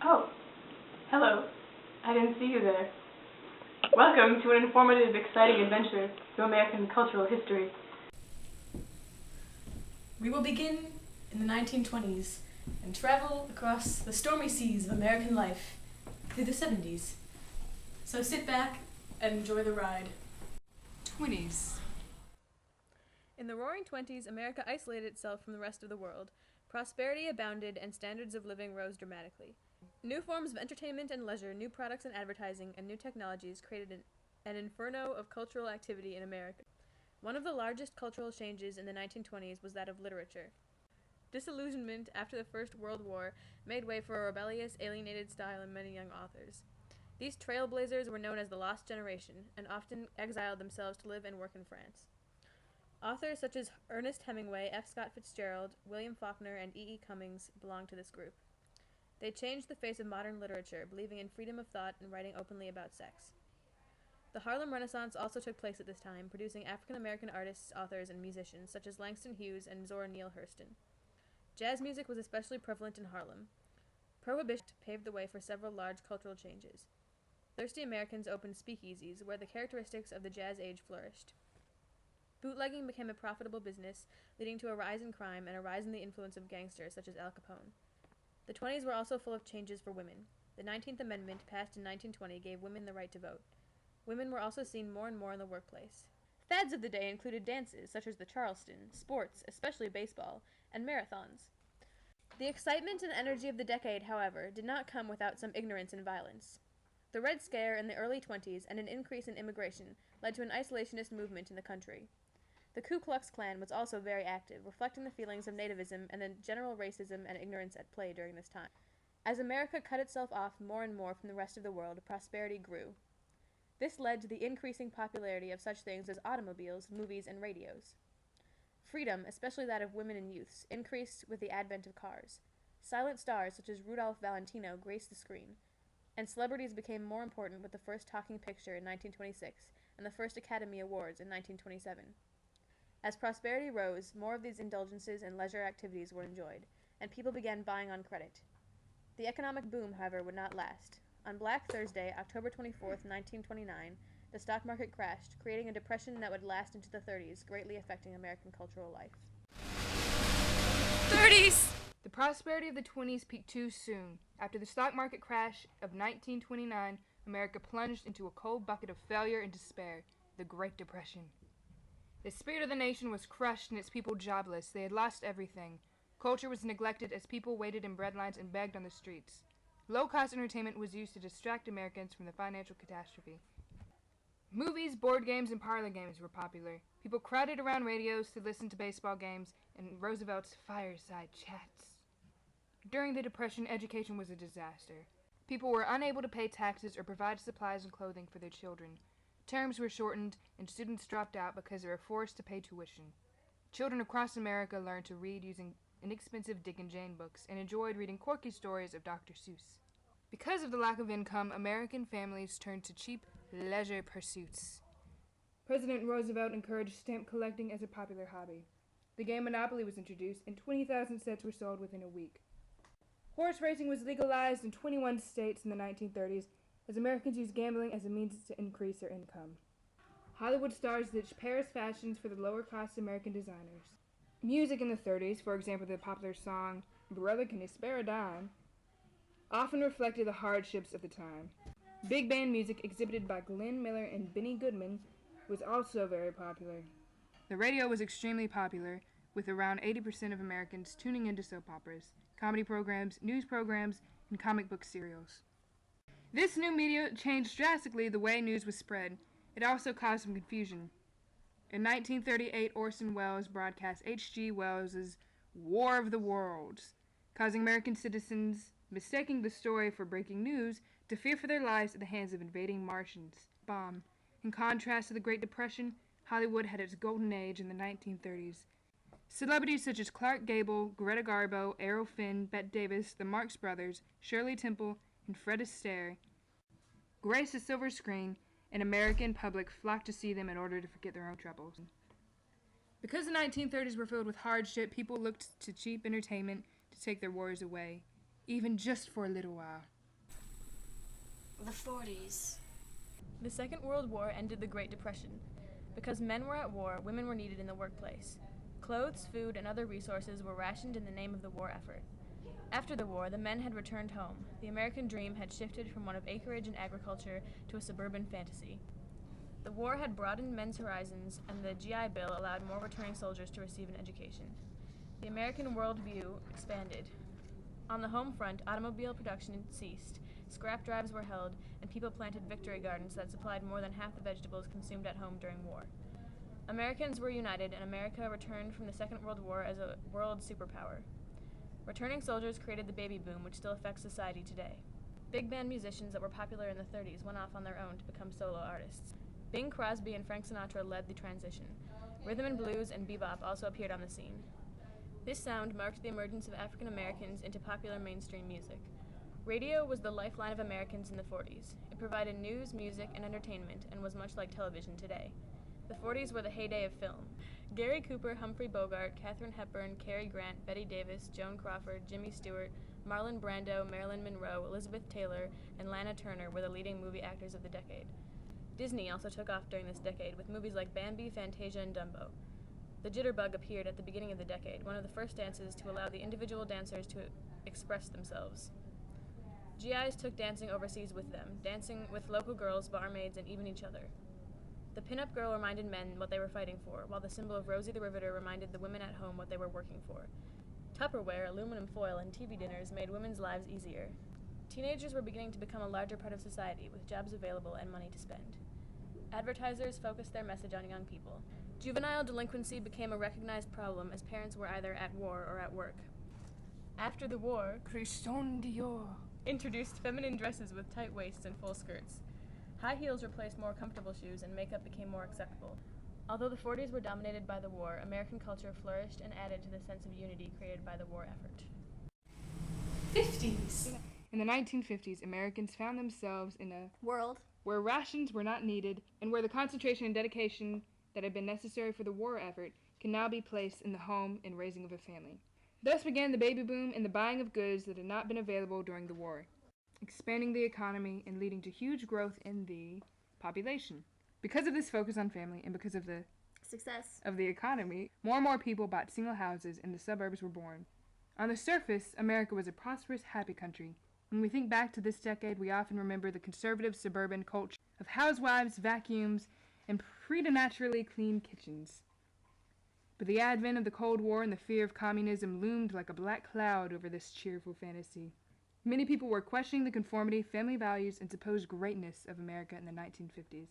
Oh, hello. I didn't see you there. Welcome to an informative, exciting adventure through American cultural history. We will begin in the 1920s and travel across the stormy seas of American life through the 70s. So sit back and enjoy the ride. 20s. In the Roaring Twenties, America isolated itself from the rest of the world. Prosperity abounded and standards of living rose dramatically. New forms of entertainment and leisure, new products and advertising, and new technologies created an inferno of cultural activity in America. One of the largest cultural changes in the 1920s was that of literature. Disillusionment after the First World War made way for a rebellious, alienated style in many young authors. These trailblazers were known as the Lost Generation, and often exiled themselves to live and work in France. Authors such as Ernest Hemingway, F. Scott Fitzgerald, William Faulkner, and E. E. Cummings belonged to this group. They changed the face of modern literature, believing in freedom of thought and writing openly about sex. The Harlem Renaissance also took place at this time, producing African-American artists, authors, and musicians such as Langston Hughes and Zora Neale Hurston. Jazz music was especially prevalent in Harlem. Prohibition paved the way for several large cultural changes. Thirsty Americans opened speakeasies, where the characteristics of the Jazz age flourished. Bootlegging became a profitable business, leading to a rise in crime and a rise in the influence of gangsters such as Al Capone. The 20s were also full of changes for women. The 19th Amendment, passed in 1920, gave women the right to vote. Women were also seen more and more in the workplace. Fads of the day included dances such as the Charleston, sports, especially baseball, and marathons. The excitement and energy of the decade, however, did not come without some ignorance and violence. The Red Scare in the early 20s and an increase in immigration led to an isolationist movement in the country. The Ku Klux Klan was also very active, reflecting the feelings of nativism and the general racism and ignorance at play during this time. As America cut itself off more and more from the rest of the world, prosperity grew. This led to the increasing popularity of such things as automobiles, movies, and radios. Freedom, especially that of women and youths, increased with the advent of cars. Silent stars such as Rudolph Valentino graced the screen, and celebrities became more important with the first talking picture in 1926 and the first Academy Awards in 1927. As prosperity rose, more of these indulgences and leisure activities were enjoyed, and people began buying on credit. The economic boom, however, would not last. On Black Thursday, October 24, 1929, the stock market crashed, creating a depression that would last into the 30s, greatly affecting American cultural life. 30s! The prosperity of the 20s peaked too soon. After the stock market crash of 1929, America plunged into a cold bucket of failure and despair, the Great Depression. The spirit of the nation was crushed and its people jobless. They had lost everything. Culture was neglected as people waited in breadlines and begged on the streets. Low-cost entertainment was used to distract Americans from the financial catastrophe. Movies, board games, and parlor games were popular. People crowded around radios to listen to baseball games and Roosevelt's fireside chats. During the Depression, education was a disaster. People were unable to pay taxes or provide supplies and clothing for their children. Terms were shortened, and students dropped out because they were forced to pay tuition. Children across America learned to read using inexpensive Dick and Jane books and enjoyed reading quirky stories of Dr. Seuss. Because of the lack of income, American families turned to cheap leisure pursuits. President Roosevelt encouraged stamp collecting as a popular hobby. The game Monopoly was introduced, and 20,000 sets were sold within a week. Horse racing was legalized in 21 states in the 1930s, as Americans used gambling as a means to increase their income. Hollywood stars ditched Paris fashions for the lower-cost American designers. Music in the 30s, for example the popular song Brother Can You Spare a Dime, often reflected the hardships of the time. Big band music exhibited by Glenn Miller and Benny Goodman was also very popular. The radio was extremely popular, with around 80% of Americans tuning into soap operas, comedy programs, news programs, and comic book serials. This new media changed drastically the way news was spread. It also caused some confusion. In 1938, Orson Welles broadcast H.G. Wells' War of the Worlds, causing American citizens mistaking the story for breaking news to fear for their lives at the hands of invading Martians. Bomb. In contrast to the Great Depression, Hollywood had its golden age in the 1930s. Celebrities such as Clark Gable, Greta Garbo, Errol Flynn, Bette Davis, the Marx Brothers, Shirley Temple, and Fred Astaire graced the silver screen, and American public flocked to see them in order to forget their own troubles. Because the 1930s were filled with hardship, people looked to cheap entertainment to take their worries away. even just for a little while. The 40s. The Second World War ended the Great Depression. Because men were at war, women were needed in the workplace. Clothes, food, and other resources were rationed in the name of the war effort. After the war, the men had returned home. The American dream had shifted from one of acreage and agriculture to a suburban fantasy. The war had broadened men's horizons, and the GI Bill allowed more returning soldiers to receive an education. The American worldview expanded. On the home front, automobile production ceased, scrap drives were held, and people planted victory gardens that supplied more than half the vegetables consumed at home during war. Americans were united, and America returned from the Second World War as a world superpower. Returning soldiers created the baby boom, which still affects society today. Big band musicians that were popular in the 30s went off on their own to become solo artists. Bing Crosby and Frank Sinatra led the transition. Rhythm and blues and bebop also appeared on the scene. This sound marked the emergence of African Americans into popular mainstream music. Radio was the lifeline of Americans in the 40s. It provided news, music, and entertainment, and was much like television today. The 40s were the heyday of film. Gary Cooper, Humphrey Bogart, Katharine Hepburn, Cary Grant, Bette Davis, Joan Crawford, Jimmy Stewart, Marlon Brando, Marilyn Monroe, Elizabeth Taylor, and Lana Turner were the leading movie actors of the decade. Disney also took off during this decade with movies like Bambi, Fantasia, and Dumbo. The jitterbug appeared at the beginning of the decade, one of the first dances to allow the individual dancers to express themselves. GIs took dancing overseas with them, dancing with local girls, barmaids, and even each other. The pinup girl reminded men what they were fighting for, while the symbol of Rosie the Riveter reminded the women at home what they were working for. Tupperware, aluminum foil, and TV dinners made women's lives easier. Teenagers were beginning to become a larger part of society, with jobs available and money to spend. Advertisers focused their message on young people. Juvenile delinquency became a recognized problem as parents were either at war or at work. After the war, Christian Dior introduced feminine dresses with tight waists and full skirts. High heels replaced more comfortable shoes, and makeup became more acceptable. Although the 40s were dominated by the war, American culture flourished and added to the sense of unity created by the war effort. 50s. In the 1950s, Americans found themselves in a World. where rations were not needed and where the concentration and dedication that had been necessary for the war effort can now be placed in the home and raising of a family. Thus began the baby boom and the buying of goods that had not been available during the war, expanding the economy and leading to huge growth in the population. Because of this focus on family and because of the Success. of the economy, more and more people bought single houses and the suburbs were born. On the surface, America was a prosperous, happy country. When we think back to this decade, we often remember the conservative suburban culture of housewives, vacuums, and preternaturally clean kitchens. But the advent of the Cold War and the fear of communism loomed like a black cloud over this cheerful fantasy. Many people were questioning the conformity, family values, and supposed greatness of America in the 1950s.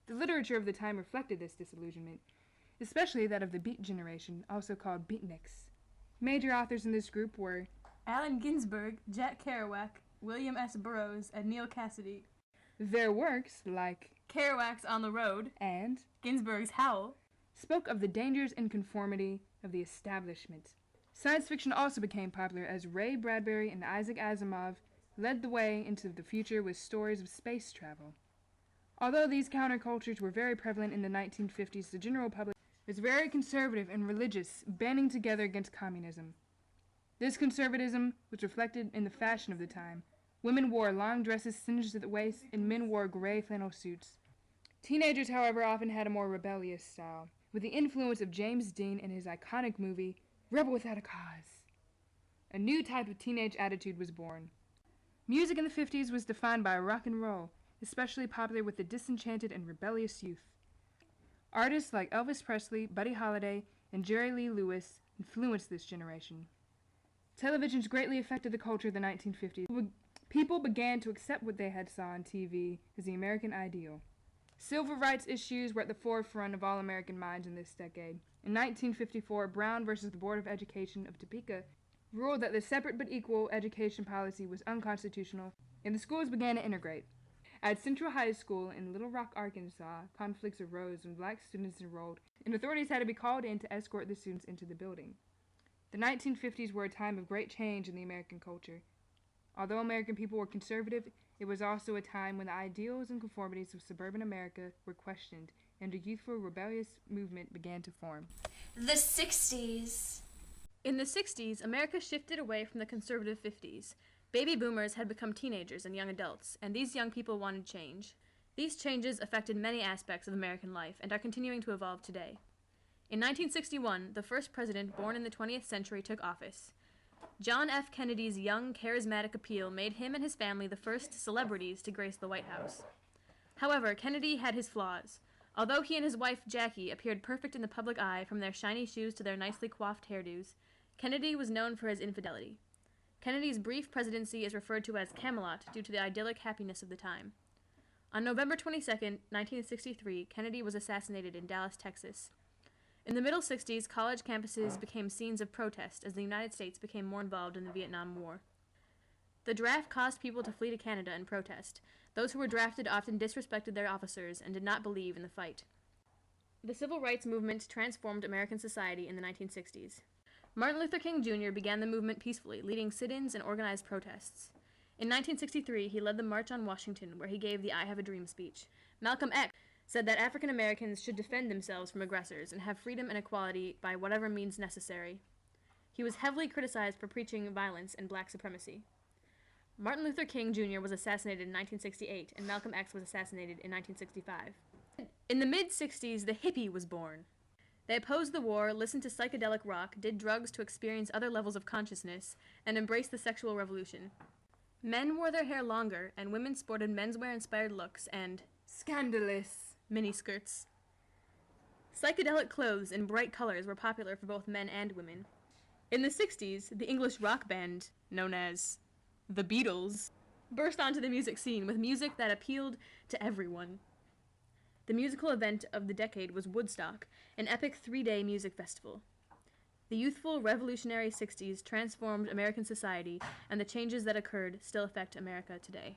The literature of the time reflected this disillusionment, especially that of the Beat generation, also called beatniks. Major authors in this group were Allen Ginsberg, Jack Kerouac, William S. Burroughs, and Neil Cassidy. their works, like Kerouac's On the Road, and Ginsberg's Howl, spoke of the dangers and conformity of the establishment. Science fiction also became popular as Ray Bradbury and Isaac Asimov led the way into the future with stories of space travel. Although these countercultures were very prevalent in the 1950s, the general public was very conservative and religious, banding together against communism. This conservatism was reflected in the fashion of the time. Women wore long dresses singed at the waist, and men wore gray flannel suits. Teenagers, however, often had a more rebellious style, with the influence of James Dean and his iconic movie, Rebel Without a Cause. A new type of teenage attitude was born. Music in the 50s was defined by rock and roll, especially popular with the disenchanted and rebellious youth. Artists like Elvis Presley, Buddy Holly, and Jerry Lee Lewis influenced this generation. Televisions greatly affected the culture of the 1950s. People began to accept what they had saw on TV as the American ideal. Civil rights issues were at the forefront of all American minds in this decade. In 1954, Brown versus the Board of Education of Topeka ruled that the separate but equal education policy was unconstitutional, and the schools began to integrate. At Central High School in Little Rock, Arkansas, conflicts arose when black students enrolled, and authorities had to be called in to escort the students into the building. The 1950s were a time of great change in the American culture. Although American people were conservative, it was also a time when the ideals and conformities of suburban America were questioned, and a youthful, rebellious movement began to form. The 60s. In the 60s, America shifted away from the conservative 50s. Baby boomers had become teenagers and young adults, and these young people wanted change. These changes affected many aspects of American life and are continuing to evolve today. In 1961, the first president born in the 20th century took office. John F. Kennedy's young, charismatic appeal made him and his family the first celebrities to grace the White House. However, Kennedy had his flaws. Although he and his wife, Jackie, appeared perfect in the public eye from their shiny shoes to their nicely coiffed hairdos, Kennedy was known for his infidelity. Kennedy's brief presidency is referred to as Camelot due to the idyllic happiness of the time. On November 22, 1963, Kennedy was assassinated in Dallas, Texas. In the middle 60s, college campuses became scenes of protest as the United States became more involved in the Vietnam War. The draft caused people to flee to Canada in protest. Those who were drafted often disrespected their officers and did not believe in the fight. The civil rights movement transformed American society in the 1960s. Martin Luther King Jr. began the movement peacefully, leading sit-ins and organized protests. In 1963, he led the March on Washington, where he gave the I Have a Dream speech. Malcolm X said that African Americans should defend themselves from aggressors and have freedom and equality by whatever means necessary. He was heavily criticized for preaching violence and black supremacy. Martin Luther King Jr. was assassinated in 1968, and Malcolm X was assassinated in 1965. In the mid-60s, the hippie was born. They opposed the war, listened to psychedelic rock, did drugs to experience other levels of consciousness, and embraced the sexual revolution. Men wore their hair longer, and women sported menswear-inspired looks and Scandalous. miniskirts. Psychedelic clothes in bright colors were popular for both men and women. In the 60s, the English rock band, known as the Beatles, burst onto the music scene with music that appealed to everyone. The musical event of the decade was Woodstock, an epic 3-day music festival. The youthful, revolutionary 60s transformed American society, and the changes that occurred still affect America today.